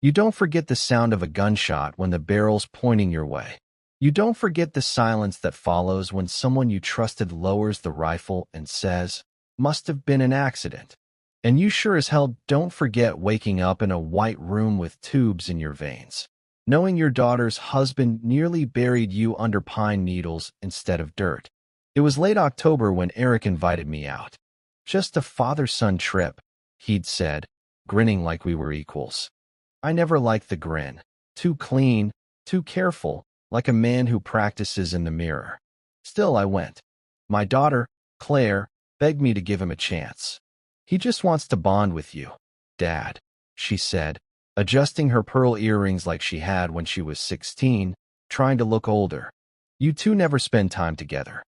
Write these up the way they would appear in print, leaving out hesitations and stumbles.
You don't forget the sound of a gunshot when the barrel's pointing your way. You don't forget the silence that follows when someone you trusted lowers the rifle and says, "Must have been an accident." And you sure as hell don't forget waking up in a white room with tubes in your veins, knowing your daughter's husband nearly buried you under pine needles instead of dirt. It was late October when Eric invited me out. "Just a father-son trip," he'd said, grinning like we were equals. I never liked the grin. Too clean, too careful, like a man who practices in the mirror. Still, I went. My daughter, Claire, begged me to give him a chance. "He just wants to bond with you, Dad," she said, adjusting her pearl earrings like she had when she was 16, trying to look older. "You two never spend time together."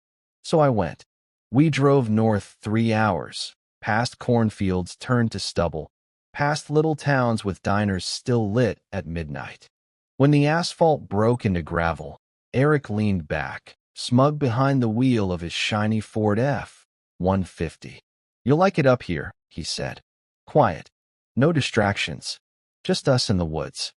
So I went. We drove north 3 hours, past cornfields turned to stubble, past little towns with diners still lit at midnight. When the asphalt broke into gravel, Eric leaned back, smug behind the wheel of his shiny Ford F-150. "You'll like it up here," he said. "Quiet. No distractions. Just us in the woods."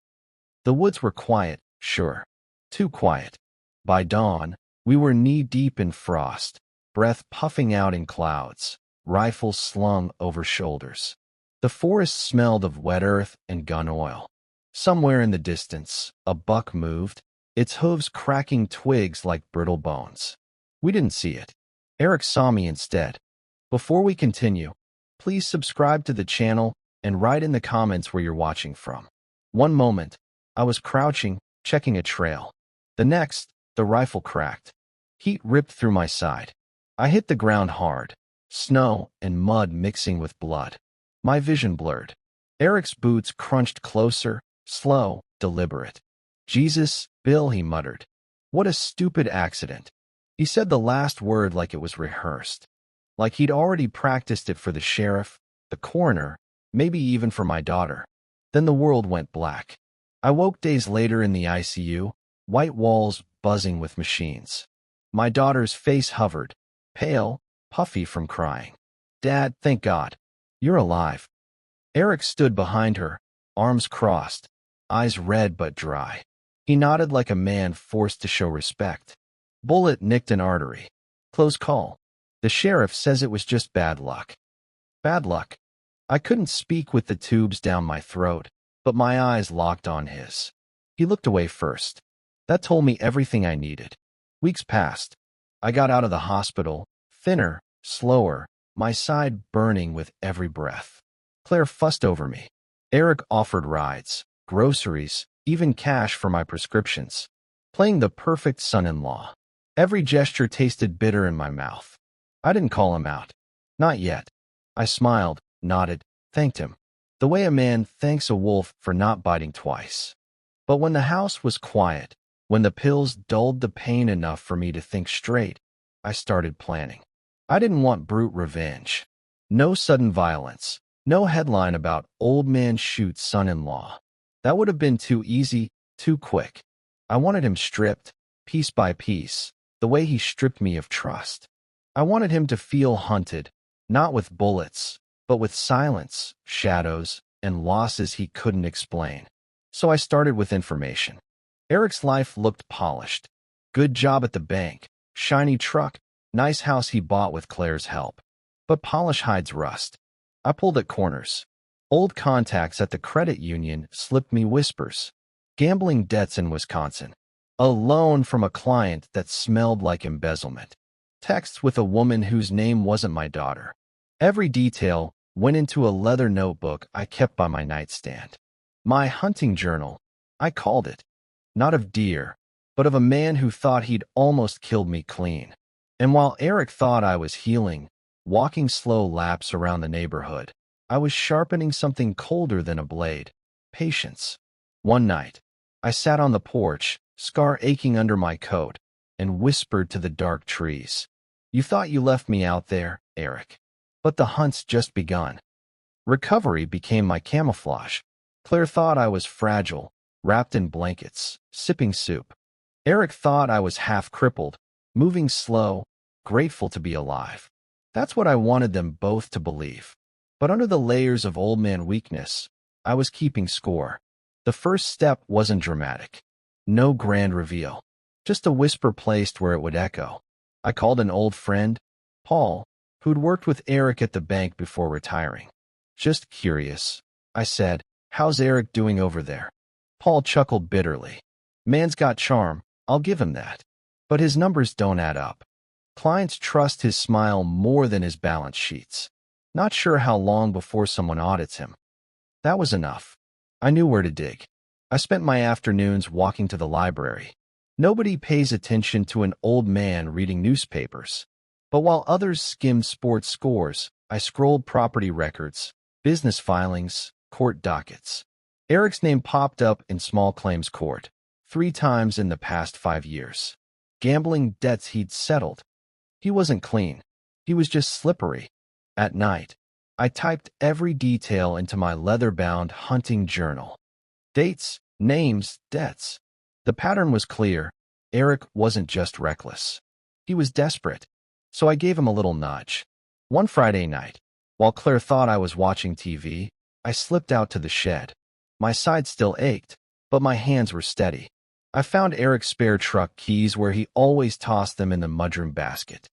The woods were quiet, sure. Too quiet. By dawn, we were knee-deep in frost, breath puffing out in clouds, rifles slung over shoulders. The forest smelled of wet earth and gun oil. Somewhere in the distance, a buck moved, its hooves cracking twigs like brittle bones. We didn't see it. Eric saw me instead. Before we continue, please subscribe to the channel and write in the comments where you're watching from. One moment, I was crouching, checking a trail. The next, the rifle cracked. Heat ripped through my side. I hit the ground hard, snow and mud mixing with blood. My vision blurred. Eric's boots crunched closer, slow, deliberate. "Jesus, Bill," he muttered. "What a stupid accident." He said the last word like it was rehearsed, like he'd already practiced it for the sheriff, the coroner, maybe even for my daughter. Then the world went black. I woke days later in the ICU, white walls buzzing with machines. My daughter's face hovered, pale, puffy from crying. "Dad, thank God. You're alive." Eric stood behind her, arms crossed, eyes red but dry. He nodded like a man forced to show respect. "Bullet nicked an artery. Close call. The sheriff says it was just bad luck." Bad luck. I couldn't speak with the tubes down my throat, but my eyes locked on his. He looked away first. That told me everything I needed. Weeks passed. I got out of the hospital, thinner, slower, my side burning with every breath. Claire fussed over me. Eric offered rides, groceries, even cash for my prescriptions. Playing the perfect son-in-law. Every gesture tasted bitter in my mouth. I didn't call him out. Not yet. I smiled, nodded, thanked him. The way a man thanks a wolf for not biting twice. But when the house was quiet, when the pills dulled the pain enough for me to think straight, I started planning. I didn't want brute revenge. No sudden violence. No headline about old man shoots son-in-law. That would have been too easy, too quick. I wanted him stripped, piece by piece, the way he stripped me of trust. I wanted him to feel hunted, not with bullets, but with silence, shadows, and losses he couldn't explain. So I started with information. Eric's life looked polished. Good job at the bank, shiny truck, nice house he bought with Claire's help. But polish hides rust. I pulled at corners. Old contacts at the credit union slipped me whispers. Gambling debts in Wisconsin. A loan from a client that smelled like embezzlement. Texts with a woman whose name wasn't my daughter. Every detail went into a leather notebook I kept by my nightstand. My hunting journal, I called it. Not of deer, but of a man who thought he'd almost killed me clean. And while Eric thought I was healing, walking slow laps around the neighborhood, I was sharpening something colder than a blade. Patience. One night, I sat on the porch, scar aching under my coat, and whispered to the dark trees. "You thought you left me out there, Eric. But the hunt's just begun." Recovery became my camouflage. Claire thought I was fragile, wrapped in blankets, sipping soup. Eric thought I was half-crippled, moving slow, grateful to be alive. That's what I wanted them both to believe. But under the layers of old man weakness, I was keeping score. The first step wasn't dramatic. No grand reveal. Just a whisper placed where it would echo. I called an old friend, Paul, who'd worked with Eric at the bank before retiring. Just curious, I said, how's Eric doing over there? Paul chuckled bitterly. Man's got charm, I'll give him that. But his numbers don't add up. Clients trust his smile more than his balance sheets. Not sure how long before someone audits him. That was enough. I knew where to dig. I spent my afternoons walking to the library. Nobody pays attention to an old man reading newspapers. But while others skimmed sports scores, I scrolled property records, business filings, court dockets. Eric's name popped up in small claims court 3 times in the past 5 years. Gambling debts he'd settled. He wasn't clean. He was just slippery. At night, I typed every detail into my leather-bound hunting journal. Dates, names, debts. The pattern was clear. Eric wasn't just reckless. He was desperate. So I gave him a little nudge. One Friday night, while Claire thought I was watching TV, I slipped out to the shed. My side still ached, but my hands were steady. I found Eric's spare truck keys where he always tossed them in the mudroom basket.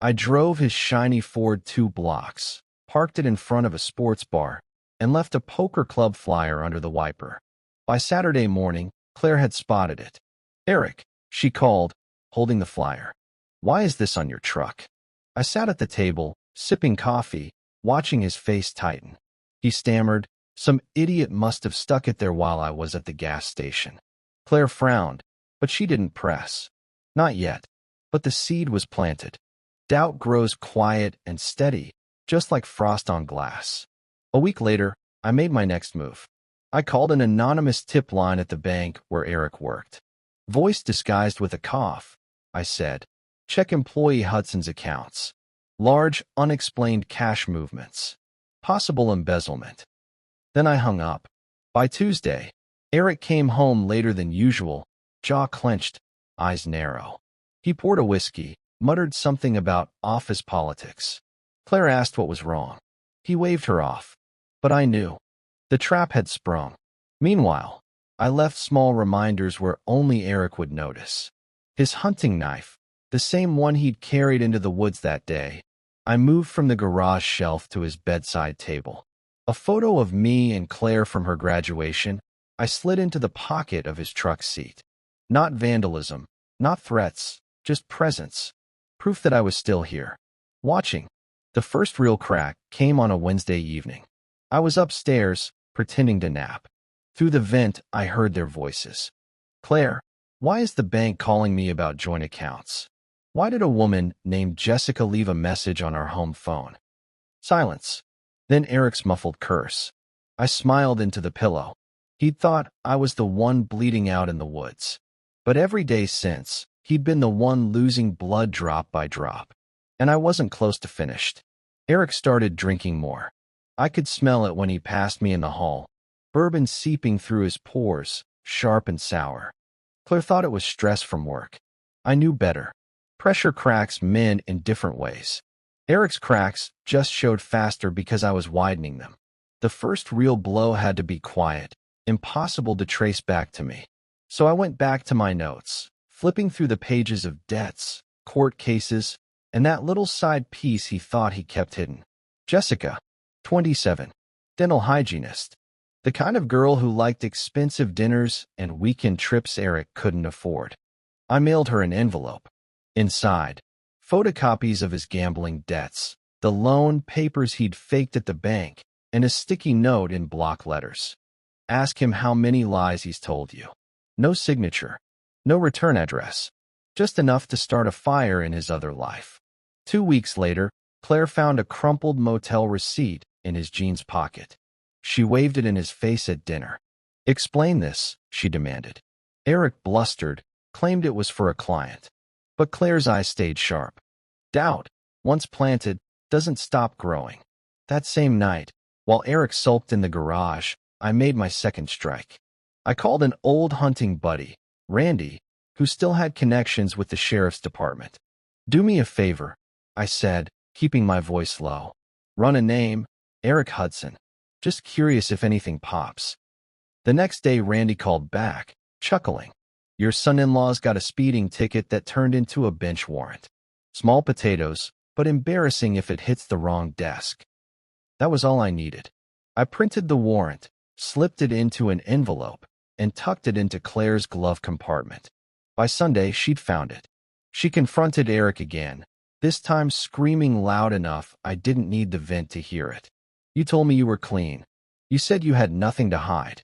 I drove his shiny Ford 2 blocks, parked it in front of a sports bar, and left a poker club flyer under the wiper. By Saturday morning, Claire had spotted it. Eric, she called, holding the flyer. Why is this on your truck? I sat at the table, sipping coffee, watching his face tighten. He stammered, some idiot must have stuck it there while I was at the gas station. Claire frowned, but she didn't press. Not yet, but the seed was planted. Doubt grows quiet and steady, just like frost on glass. A week later, I made my next move. I called an anonymous tip line at the bank where Eric worked. Voice disguised with a cough, I said, check employee Hudson's accounts. Large, unexplained cash movements. Possible embezzlement. Then I hung up. By Tuesday, Eric came home later than usual, jaw clenched, eyes narrow. He poured a whiskey, muttered something about office politics. Claire asked what was wrong. He waved her off. But I knew. The trap had sprung. Meanwhile, I left small reminders where only Eric would notice. His hunting knife, the same one he'd carried into the woods that day. I moved from the garage shelf to his bedside table. A photo of me and Claire from her graduation, I slid into the pocket of his truck seat. Not vandalism, not threats, just presence. Proof that I was still here. Watching. The first real crack came on a Wednesday evening. I was upstairs, pretending to nap. Through the vent, I heard their voices. Claire, why is the bank calling me about joint accounts? Why did a woman named Jessica leave a message on our home phone? Silence. Then Eric's muffled curse. I smiled into the pillow. He'd thought I was the one bleeding out in the woods. But every day since, he'd been the one losing blood drop by drop. And I wasn't close to finished. Eric started drinking more. I could smell it when he passed me in the hall. Bourbon seeping through his pores, sharp and sour. Claire thought it was stress from work. I knew better. Pressure cracks men in different ways. Eric's cracks just showed faster because I was widening them. The first real blow had to be quiet, impossible to trace back to me. So I went back to my notes, flipping through the pages of debts, court cases, and that little side piece he thought he kept hidden. Jessica, 27, dental hygienist. The kind of girl who liked expensive dinners and weekend trips Eric couldn't afford. I mailed her an envelope. Inside, photocopies of his gambling debts, the loan papers he'd faked at the bank, and a sticky note in block letters. Ask him how many lies he's told you. No signature, no return address, just enough to start a fire in his other life. 2 weeks later, Claire found a crumpled motel receipt in his jeans pocket. She waved it in his face at dinner. Explain this, she demanded. Eric blustered, claimed it was for a client. But Claire's eyes stayed sharp. Doubt, once planted, doesn't stop growing. That same night, while Eric sulked in the garage, I made my second strike. I called an old hunting buddy, Randy, who still had connections with the sheriff's department. Do me a favor, I said, keeping my voice low. Run a name, Eric Hudson. Just curious if anything pops. The next day, Randy called back, chuckling. Your son-in-law's got a speeding ticket that turned into a bench warrant. Small potatoes, but embarrassing if it hits the wrong desk. That was all I needed. I printed the warrant, slipped it into an envelope, and tucked it into Claire's glove compartment. By Sunday, she'd found it. She confronted Eric again, this time screaming loud enough I didn't need the vent to hear it. You told me you were clean. You said you had nothing to hide.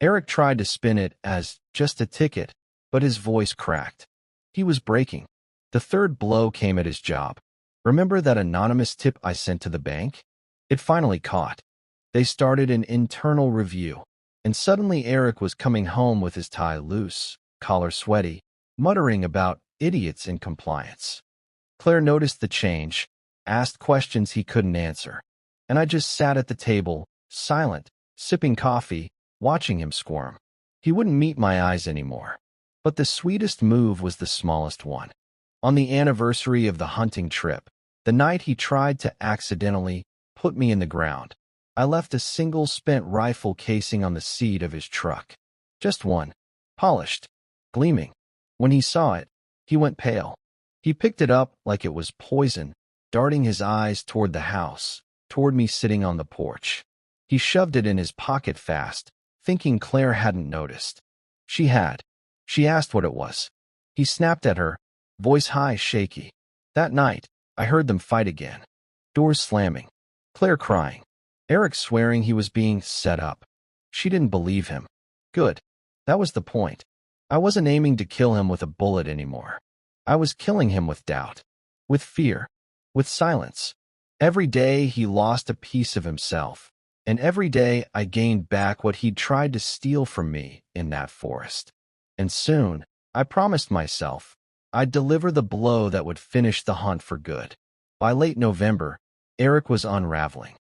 Eric tried to spin it as just a ticket, but his voice cracked. He was breaking. The third blow came at his job. Remember that anonymous tip I sent to the bank? It finally caught. They started an internal review, and suddenly Eric was coming home with his tie loose, collar sweaty, muttering about idiots in compliance. Claire noticed the change, asked questions he couldn't answer, and I just sat at the table, silent, sipping coffee, watching him squirm. He wouldn't meet my eyes anymore. But the sweetest move was the smallest one. On the anniversary of the hunting trip, the night he tried to accidentally put me in the ground, I left a single spent rifle casing on the seat of his truck. Just one, polished, gleaming. When he saw it, he went pale. He picked it up like it was poison, darting his eyes toward the house, toward me sitting on the porch. He shoved it in his pocket fast, thinking Claire hadn't noticed. She had. She asked what it was. He snapped at her, voice high, shaky. That night, I heard them fight again. Doors slamming. Claire crying. Eric swearing he was being set up. She didn't believe him. Good. That was the point. I wasn't aiming to kill him with a bullet anymore. I was killing him with doubt, with fear, with silence. Every day he lost a piece of himself, and every day I gained back what he'd tried to steal from me in that forest. And soon, I promised myself, I'd deliver the blow that would finish the hunt for good. By late November, Eric was unraveling.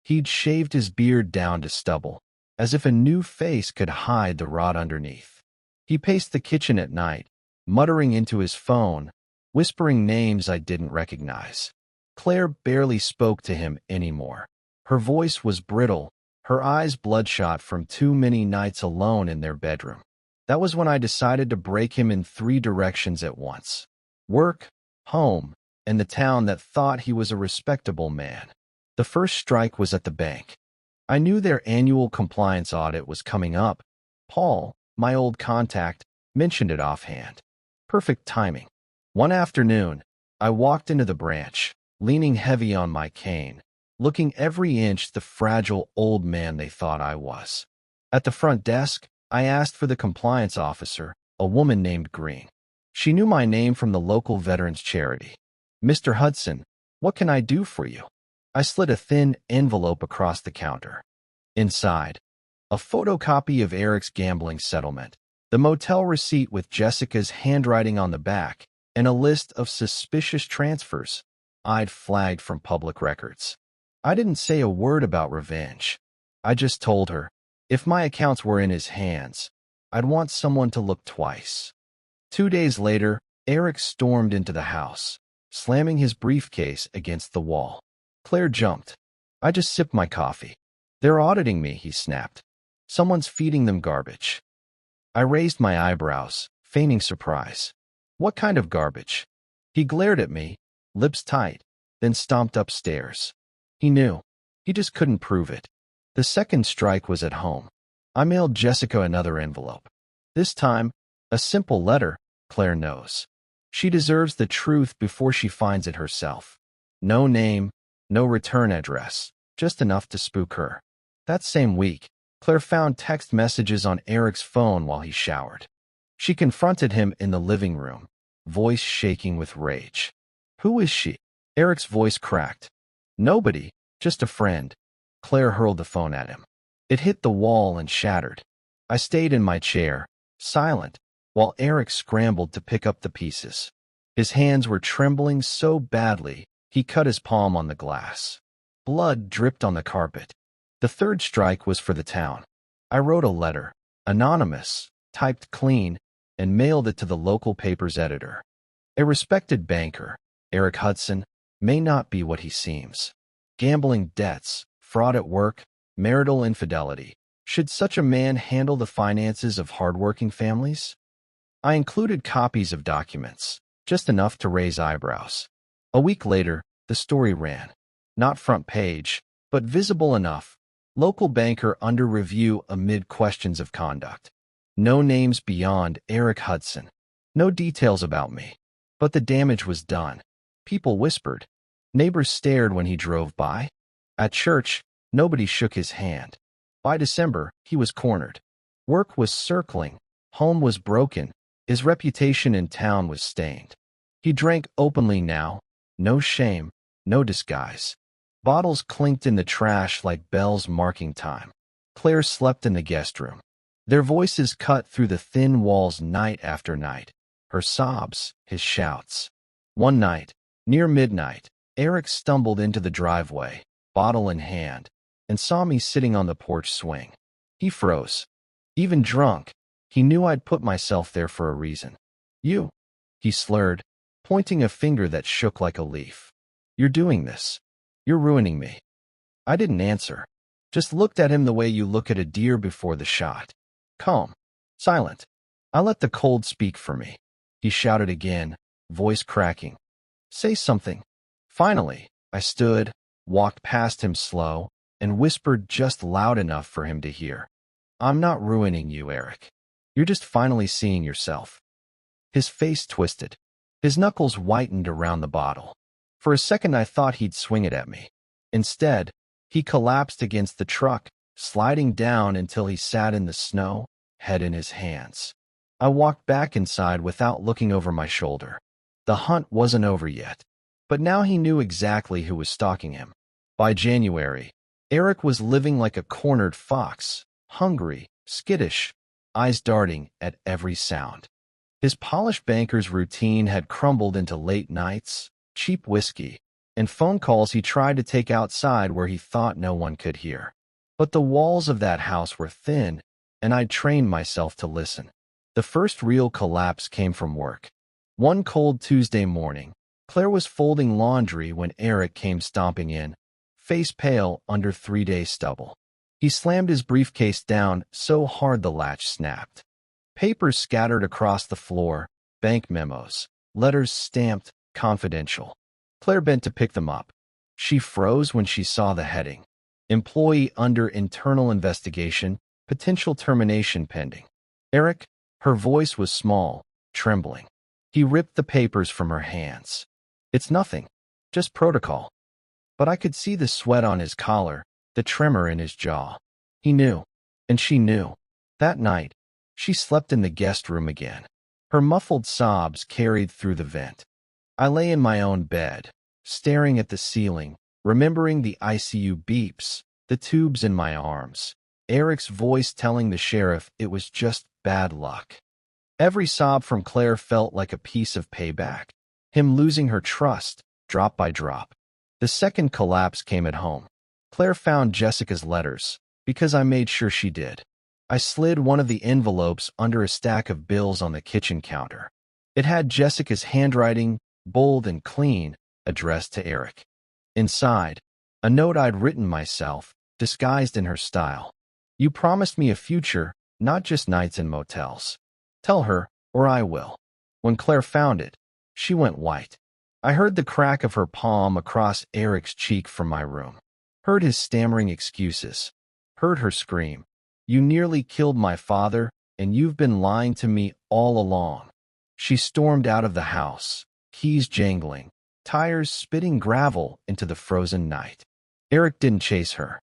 He'd shaved his beard down to stubble, as if a new face could hide the rot underneath. He paced the kitchen at night, muttering into his phone, whispering names I didn't recognize. Claire barely spoke to him anymore. Her voice was brittle, her eyes bloodshot from too many nights alone in their bedroom. That was when I decided to break him in 3 directions at once: work, home, and the town that thought he was a respectable man. The first strike was at the bank. I knew their annual compliance audit was coming up. Paul, my old contact, mentioned it offhand. Perfect timing. One afternoon, I walked into the branch, leaning heavy on my cane, looking every inch the fragile old man they thought I was. At the front desk, I asked for the compliance officer, a woman named Green. She knew my name from the local veterans charity. Mr. Hudson, what can I do for you? I slid a thin envelope across the counter. Inside, a photocopy of Eric's gambling settlement, the motel receipt with Jessica's handwriting on the back, and a list of suspicious transfers I'd flagged from public records. I didn't say a word about revenge. I just told her, if my accounts were in his hands, I'd want someone to look twice. 2 days later, Eric stormed into the house, slamming his briefcase against the wall. Claire jumped. I just sipped my coffee. They're auditing me, he snapped. Someone's feeding them garbage. I raised my eyebrows, feigning surprise. What kind of garbage? He glared at me, lips tight, then stomped upstairs. He knew. He just couldn't prove it. The second strike was at home. I mailed Jessica another envelope. This time, a simple letter, Claire knows. She deserves the truth before she finds it herself. No name, no return address, just enough to spook her. That same week, Claire found text messages on Eric's phone while he showered. She confronted him in the living room, voice shaking with rage. Who is she? Eric's voice cracked. Nobody, just a friend. Claire hurled the phone at him. It hit the wall and shattered. I stayed in my chair, silent, while Eric scrambled to pick up the pieces. His hands were trembling so badly, he cut his palm on the glass. Blood dripped on the carpet. The third strike was for the town. I wrote a letter, anonymous, typed clean, and mailed it to the local paper's editor. A respected banker, Eric Hudson, may not be what he seems. Gambling debts, fraud at work, marital infidelity. Should such a man handle the finances of hardworking families? I included copies of documents, just enough to raise eyebrows. A week later, the story ran. Not front page, but visible enough. Local banker under review amid questions of conduct. No names beyond Eric Hudson. No details about me. But the damage was done. People whispered. Neighbors stared when he drove by. At church, nobody shook his hand. By December, he was cornered. Work was circling. Home was broken. His reputation in town was stained. He drank openly now. No shame, no disguise. Bottles clinked in the trash like bells marking time. Claire slept in the guest room. Their voices cut through the thin walls night after night. Her sobs, his shouts. One night, near midnight, Eric stumbled into the driveway, bottle in hand, and saw me sitting on the porch swing. He froze. Even drunk, he knew I'd put myself there for a reason. You, he slurred, pointing a finger that shook like a leaf. You're doing this. You're ruining me. I didn't answer. Just looked at him the way you look at a deer before the shot. Calm. Silent. I let the cold speak for me. He shouted again, voice cracking. Say something. Finally, I stood, walked past him slow, and whispered just loud enough for him to hear. I'm not ruining you, Eric. You're just finally seeing yourself. His face twisted. His knuckles whitened around the bottle. For a second I thought he'd swing it at me. Instead, he collapsed against the truck, sliding down until he sat in the snow, head in his hands. I walked back inside without looking over my shoulder. The hunt wasn't over yet. But now he knew exactly who was stalking him. By January, Eric was living like a cornered fox, hungry, skittish, eyes darting at every sound. His polished banker's routine had crumbled into late nights, cheap whiskey, and phone calls he tried to take outside where he thought no one could hear. But the walls of that house were thin, and I'd trained myself to listen. The first real collapse came from work. One cold Tuesday morning, Claire was folding laundry when Eric came stomping in, face pale under 3-day stubble. He slammed his briefcase down so hard the latch snapped. Papers scattered across the floor, bank memos, letters stamped confidential. Claire bent to pick them up. She froze when she saw the heading. Employee under internal investigation, potential termination pending. Eric, her voice was small, trembling. He ripped the papers from her hands. It's nothing, just protocol. But I could see the sweat on his collar, the tremor in his jaw. He knew, and she knew. That night, she slept in the guest room again. Her muffled sobs carried through the vent. I lay in my own bed, staring at the ceiling, remembering the ICU beeps, the tubes in my arms, Eric's voice telling the sheriff it was just bad luck. Every sob from Claire felt like a piece of payback, him losing her trust, drop by drop. The second collapse came at home. Claire found Jessica's letters, because I made sure she did. I slid one of the envelopes under a stack of bills on the kitchen counter. It had Jessica's handwriting, bold and clean, addressed to Eric. Inside, a note I'd written myself, disguised in her style. You promised me a future, not just nights in motels. Tell her, or I will. When Claire found it, she went white. I heard the crack of her palm across Eric's cheek from my room. Heard his stammering excuses. Heard her scream. You nearly killed my father, and you've been lying to me all along. She stormed out of the house, keys jangling, tires spitting gravel into the frozen night. Eric didn't chase her.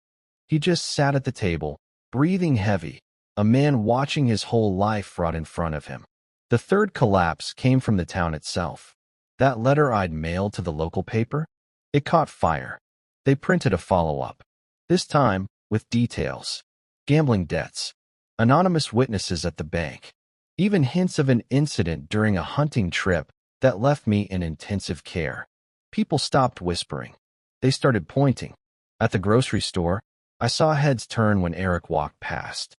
He just sat at the table, breathing heavy, a man watching his whole life rot in front of him. The third collapse came from the town itself. That letter I'd mailed to the local paper? It caught fire. They printed a follow-up. This time, with details. Gambling debts. Anonymous witnesses at the bank. Even hints of an incident during a hunting trip that left me in intensive care. People stopped whispering. They started pointing. At the grocery store, I saw heads turn when Eric walked past.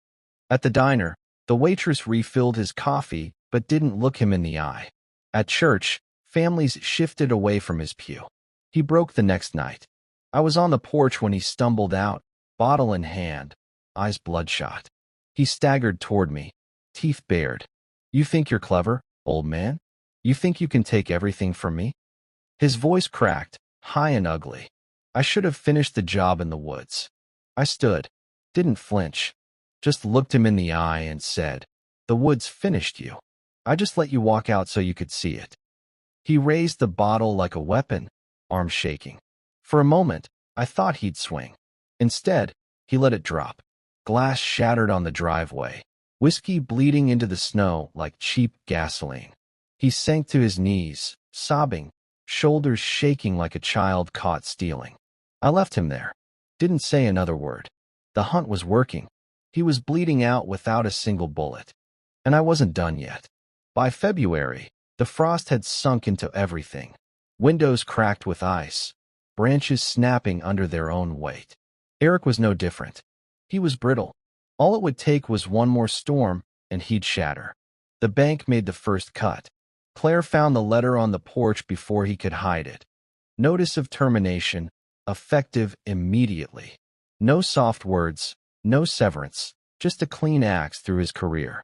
At the diner, the waitress refilled his coffee but didn't look him in the eye. At church, families shifted away from his pew. He broke the next night. I was on the porch when he stumbled out, bottle in hand. eyes bloodshot. He staggered toward me, teeth bared. "You think you're clever, old man? You think you can take everything from me?" His voice cracked, high and ugly. I should have finished the job in the woods. I stood, didn't flinch, just looked him in the eye and said, "The woods finished you. I just let you walk out so you could see it." He raised the bottle like a weapon, arms shaking. For a moment, I thought he'd swing. Instead, he let it drop. Glass shattered on the driveway, whiskey bleeding into the snow like cheap gasoline. He sank to his knees, sobbing, shoulders shaking like a child caught stealing. I left him there. Didn't say another word. The hunt was working. He was bleeding out without a single bullet. And I wasn't done yet. By February, the frost had sunk into everything. Windows cracked with ice, branches snapping under their own weight. Eric was no different. He was brittle. All it would take was one more storm, and he'd shatter. The bank made the first cut. Claire found the letter on the porch before he could hide it. Notice of termination, effective immediately. No soft words, no severance, just a clean axe through his career.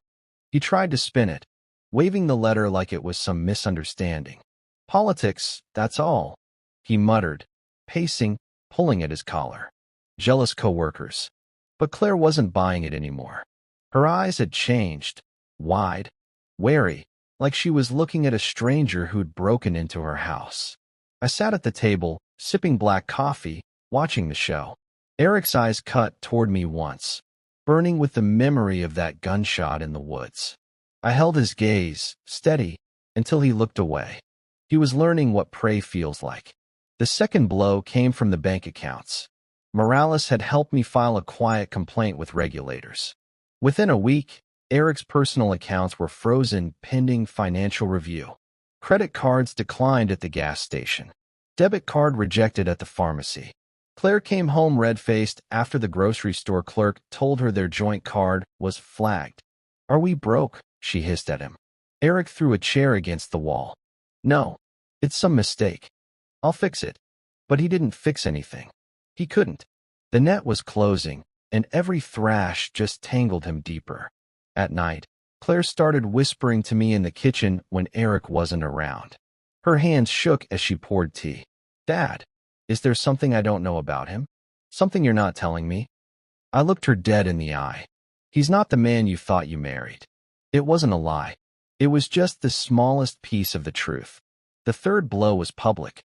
He tried to spin it, waving the letter like it was some misunderstanding. "Politics, that's all," he muttered, pacing, pulling at his collar. Jealous coworkers. But Claire wasn't buying it anymore. Her eyes had changed, wide, wary, like she was looking at a stranger who'd broken into her house. I sat at the table, sipping black coffee, watching the show. Eric's eyes cut toward me once, burning with the memory of that gunshot in the woods. I held his gaze, steady, until he looked away. He was learning what prey feels like. The second blow came from the bank accounts. Morales had helped me file a quiet complaint with regulators. Within a week, Eric's personal accounts were frozen pending financial review. Credit cards declined at the gas station. Debit card rejected at the pharmacy. Claire came home red-faced after the grocery store clerk told her their joint card was flagged. "Are we broke?" she hissed at him. Eric threw a chair against the wall. "No, it's some mistake. I'll fix it." But he didn't fix anything. He couldn't. The net was closing, and every thrash just tangled him deeper. At night, Claire started whispering to me in the kitchen when Eric wasn't around. Her hands shook as she poured tea. "Dad, is there something I don't know about him? Something you're not telling me?" I looked her dead in the eye. "He's not the man you thought you married." It wasn't a lie. It was just the smallest piece of the truth. The third blow was public.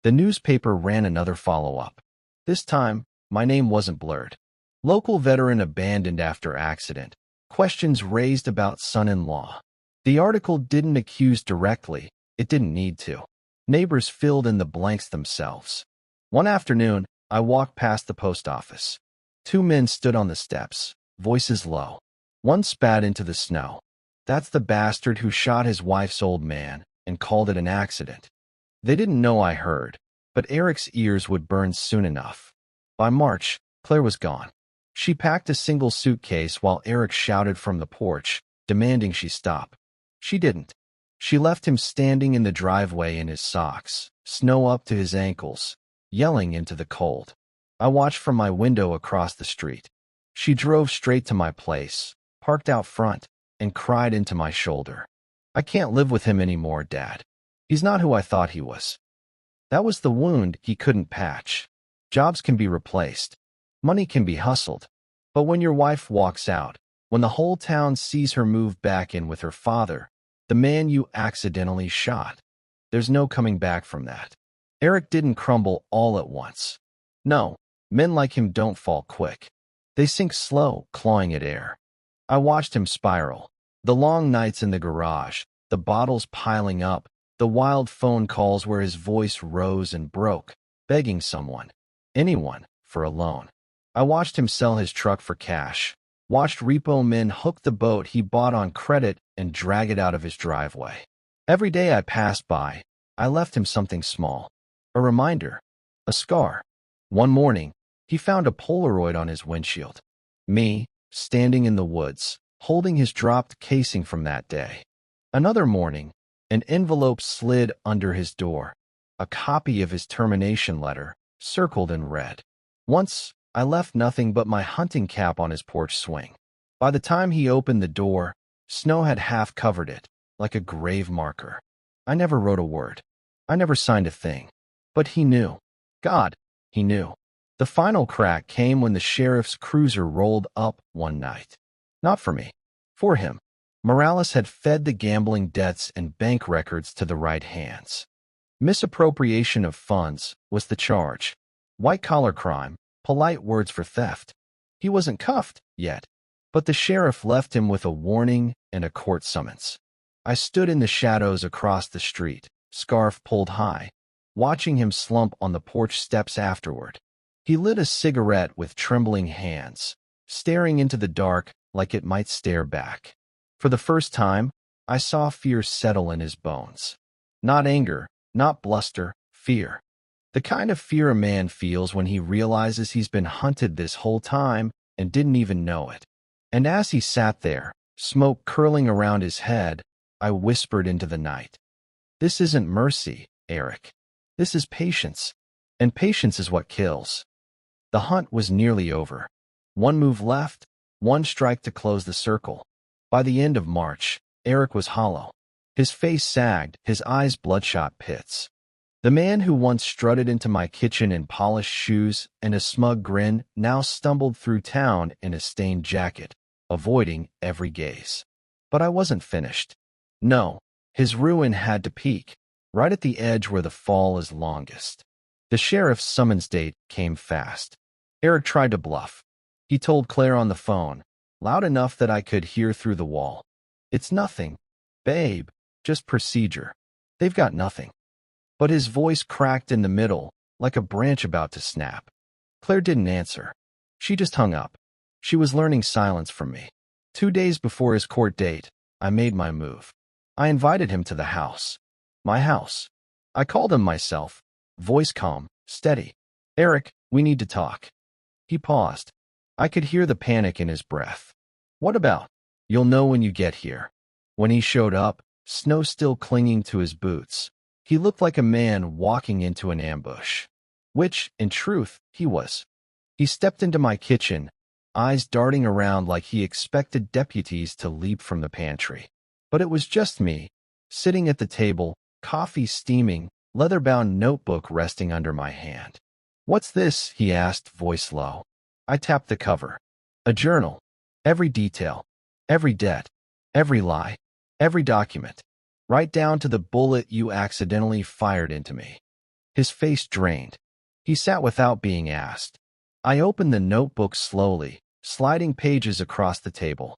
The newspaper ran another follow-up. This time, my name wasn't blurred. "Local veteran abandoned after accident. Questions raised about son-in-law." The article didn't accuse directly. It didn't need to. Neighbors filled in the blanks themselves. One afternoon, I walked past the post office. Two men stood on the steps, voices low. One spat into the snow. "That's the bastard who shot his wife's old man and called it an accident." They didn't know I heard, but Eric's ears would burn soon enough. By March, Claire was gone. She packed a single suitcase while Eric shouted from the porch, demanding she stop. She didn't. She left him standing in the driveway in his socks, snow up to his ankles, yelling into the cold. I watched from my window across the street. She drove straight to my place, parked out front, and cried into my shoulder. "I can't live with him anymore, Dad. He's not who I thought he was." That was the wound he couldn't patch. Jobs can be replaced. Money can be hustled. But when your wife walks out, when the whole town sees her move back in with her father, the man you accidentally shot, there's no coming back from that. Eric didn't crumble all at once. No, men like him don't fall quick. They sink slow, clawing at air. I watched him spiral. The long nights in the garage, the bottles piling up, the wild phone calls where his voice rose and broke, begging someone, anyone, for a loan. I watched him sell his truck for cash, watched repo men hook the boat he bought on credit and drag it out of his driveway. Every day I passed by, I left him something small. A reminder. A scar. One morning, he found a Polaroid on his windshield. Me, standing in the woods, holding his dropped casing from that day. Another morning, an envelope slid under his door. A copy of his termination letter, circled in red. Once, I left nothing but my hunting cap on his porch swing. By the time he opened the door, snow had half covered it, like a grave marker. I never wrote a word. I never signed a thing. But he knew. God, he knew. The final crack came when the sheriff's cruiser rolled up one night. Not for me. For him. Morales had fed the gambling debts and bank records to the right hands. Misappropriation of funds was the charge. White-collar crime, polite words for theft. He wasn't cuffed yet, but the sheriff left him with a warning and a court summons. I stood in the shadows across the street, scarf pulled high, watching him slump on the porch steps afterward. He lit a cigarette with trembling hands, staring into the dark like it might stare back. For the first time, I saw fear settle in his bones. Not anger, not bluster, fear. The kind of fear a man feels when he realizes he's been hunted this whole time and didn't even know it. And as he sat there, smoke curling around his head, I whispered into the night. This isn't mercy, Eric. This is patience. And patience is what kills. The hunt was nearly over. One move left, one strike to close the circle. By the end of March, Eric was hollow. His face sagged, his eyes bloodshot pits. The man who once strutted into my kitchen in polished shoes and a smug grin now stumbled through town in a stained jacket, avoiding every gaze. But I wasn't finished. No, his ruin had to peak, right at the edge where the fall is longest. The sheriff's summons date came fast. Eric tried to bluff. He told Claire on the phone, loud enough that I could hear through the wall. It's nothing, babe, just procedure. They've got nothing. But his voice cracked in the middle, like a branch about to snap. Claire didn't answer. She just hung up. She was learning silence from me. 2 days before his court date, I made my move. I invited him to the house. My house. I called him myself, voice calm, steady. Eric, we need to talk. He paused. I could hear the panic in his breath. What about? You'll know when you get here. When he showed up, snow still clinging to his boots, he looked like a man walking into an ambush. Which, in truth, he was. He stepped into my kitchen, eyes darting around like he expected deputies to leap from the pantry. But it was just me, sitting at the table, coffee steaming, leather-bound notebook resting under my hand. What's this? He asked, voice low. I tapped the cover. A journal. Every detail. Every debt. Every lie. Every document. Right down to the bullet you accidentally fired into me. His face drained. He sat without being asked. I opened the notebook slowly, sliding pages across the table.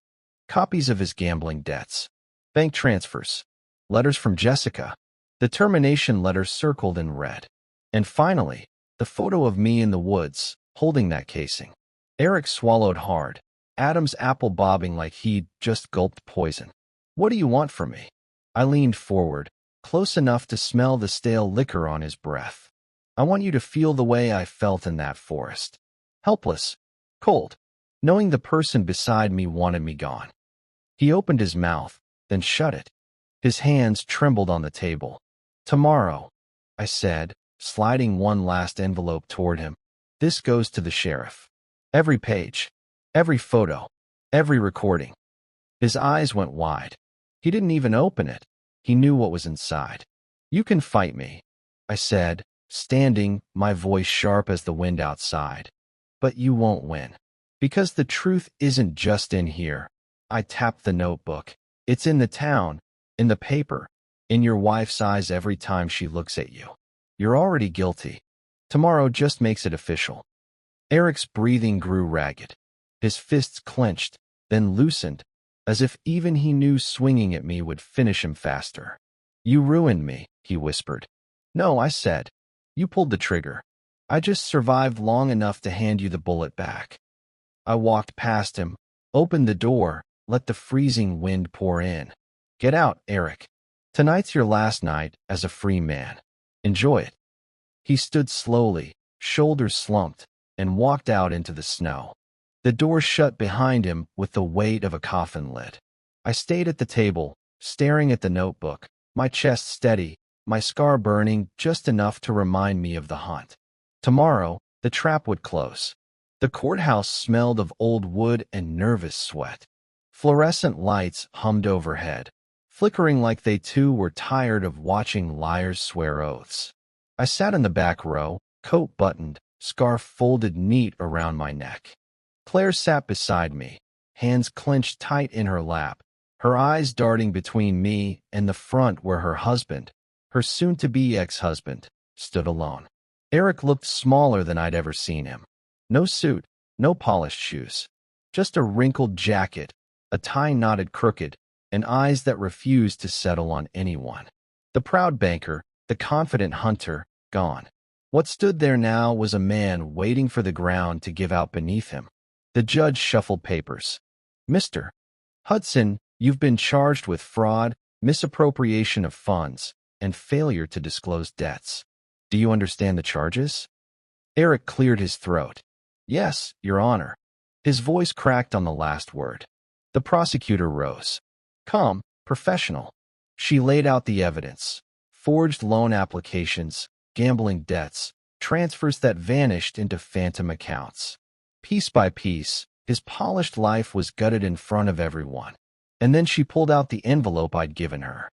Copies of his gambling debts. Bank transfers. Letters from Jessica. The termination letter circled in red. And finally, the photo of me in the woods, holding that casing. Eric swallowed hard, Adam's apple bobbing like he'd just gulped poison. What do you want from me? I leaned forward, close enough to smell the stale liquor on his breath. I want you to feel the way I felt in that forest. Helpless, cold, knowing the person beside me wanted me gone. He opened his mouth, then shut it. His hands trembled on the table. Tomorrow, I said, sliding one last envelope toward him. This goes to the sheriff. Every page, every photo, every recording. His eyes went wide. He didn't even open it. He knew what was inside. You can fight me, I said, standing, my voice sharp as the wind outside. But you won't win. Because the truth isn't just in here. I tapped the notebook. It's in the town, in the paper, in your wife's eyes every time she looks at you. You're already guilty. Tomorrow just makes it official. Eric's breathing grew ragged. His fists clenched, then loosened, as if even he knew swinging at me would finish him faster. You ruined me, he whispered. No, I said. You pulled the trigger. I just survived long enough to hand you the bullet back. I walked past him, opened the door, let the freezing wind pour in. Get out, Eric. Tonight's your last night as a free man. Enjoy it. He stood slowly, shoulders slumped, and walked out into the snow. The door shut behind him with the weight of a coffin lid. I stayed at the table, staring at the notebook, my chest steady, my scar burning just enough to remind me of the hunt. Tomorrow, the trap would close. The courthouse smelled of old wood and nervous sweat. Fluorescent lights hummed overhead, flickering like they too were tired of watching liars swear oaths. I sat in the back row, coat buttoned, scarf folded neat around my neck. Claire sat beside me, hands clenched tight in her lap, her eyes darting between me and the front where her husband, her soon-to-be ex-husband, stood alone. Eric looked smaller than I'd ever seen him. No suit, no polished shoes, just a wrinkled jacket, a tie knotted crooked, and eyes that refused to settle on anyone. The proud banker, the confident hunter, gone. What stood there now was a man waiting for the ground to give out beneath him. The judge shuffled papers. Mr. Hudson, you've been charged with fraud, misappropriation of funds, and failure to disclose debts. Do you understand the charges? Eric cleared his throat. Yes, Your Honor. His voice cracked on the last word. The prosecutor rose. Calm, professional. She laid out the evidence. Forged loan applications, gambling debts, transfers that vanished into phantom accounts. Piece by piece, his polished life was gutted in front of everyone. And then she pulled out the envelope I'd given her.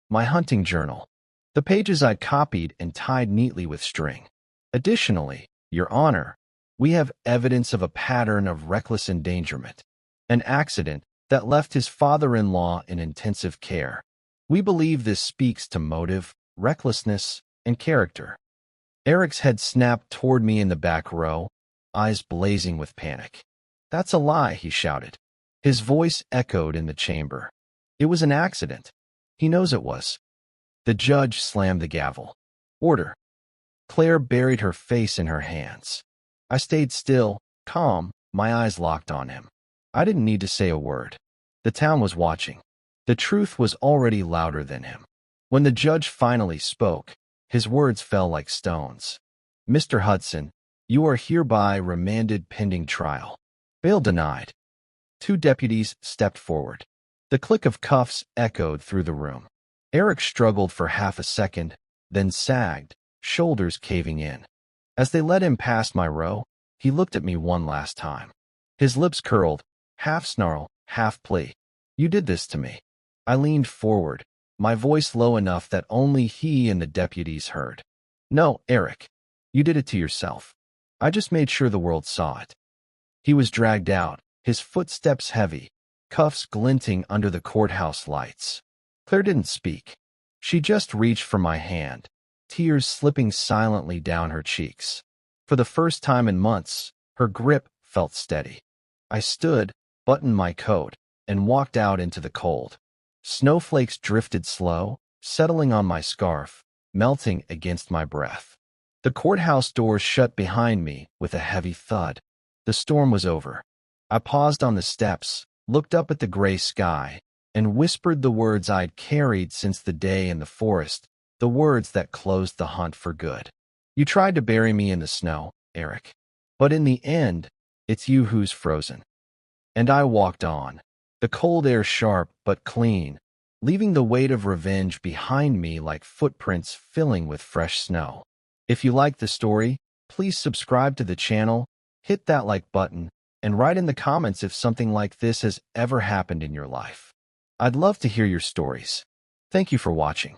My hunting journal. The pages I'd copied and tied neatly with string. Additionally, Your Honor, we have evidence of a pattern of reckless endangerment. An accident that left his father-in-law in intensive care. We believe this speaks to motive, recklessness, and character. Eric's head snapped toward me in the back row, eyes blazing with panic. That's a lie, he shouted. His voice echoed in the chamber. It was an accident. He knows it was. The judge slammed the gavel. Order. Claire buried her face in her hands. I stayed still, calm, my eyes locked on him. I didn't need to say a word. The town was watching. The truth was already louder than him. When the judge finally spoke, his words fell like stones. Mr. Hudson, you are hereby remanded pending trial. Bail denied. Two deputies stepped forward. The click of cuffs echoed through the room. Eric struggled for half a second, then sagged, shoulders caving in. As they led him past my row, he looked at me one last time. His lips curled, half snarl, half plea. You did this to me. I leaned forward, my voice low enough that only he and the deputies heard. No, Eric. You did it to yourself. I just made sure the world saw it. He was dragged out, his footsteps heavy, cuffs glinting under the courthouse lights. Claire didn't speak. She just reached for my hand, tears slipping silently down her cheeks. For the first time in months, her grip felt steady. I stood, buttoned my coat, and walked out into the cold. Snowflakes drifted slow, settling on my scarf, melting against my breath. The courthouse doors shut behind me with a heavy thud. The storm was over. I paused on the steps, looked up at the gray sky, and whispered the words I'd carried since the day in the forest, the words that closed the hunt for good. You tried to bury me in the snow, Eric. But in the end, it's you who's frozen. And I walked on, the cold air sharp but clean, leaving the weight of revenge behind me like footprints filling with fresh snow. If you like the story, please subscribe to the channel, hit that like button, and write in the comments if something like this has ever happened in your life. I'd love to hear your stories. Thank you for watching.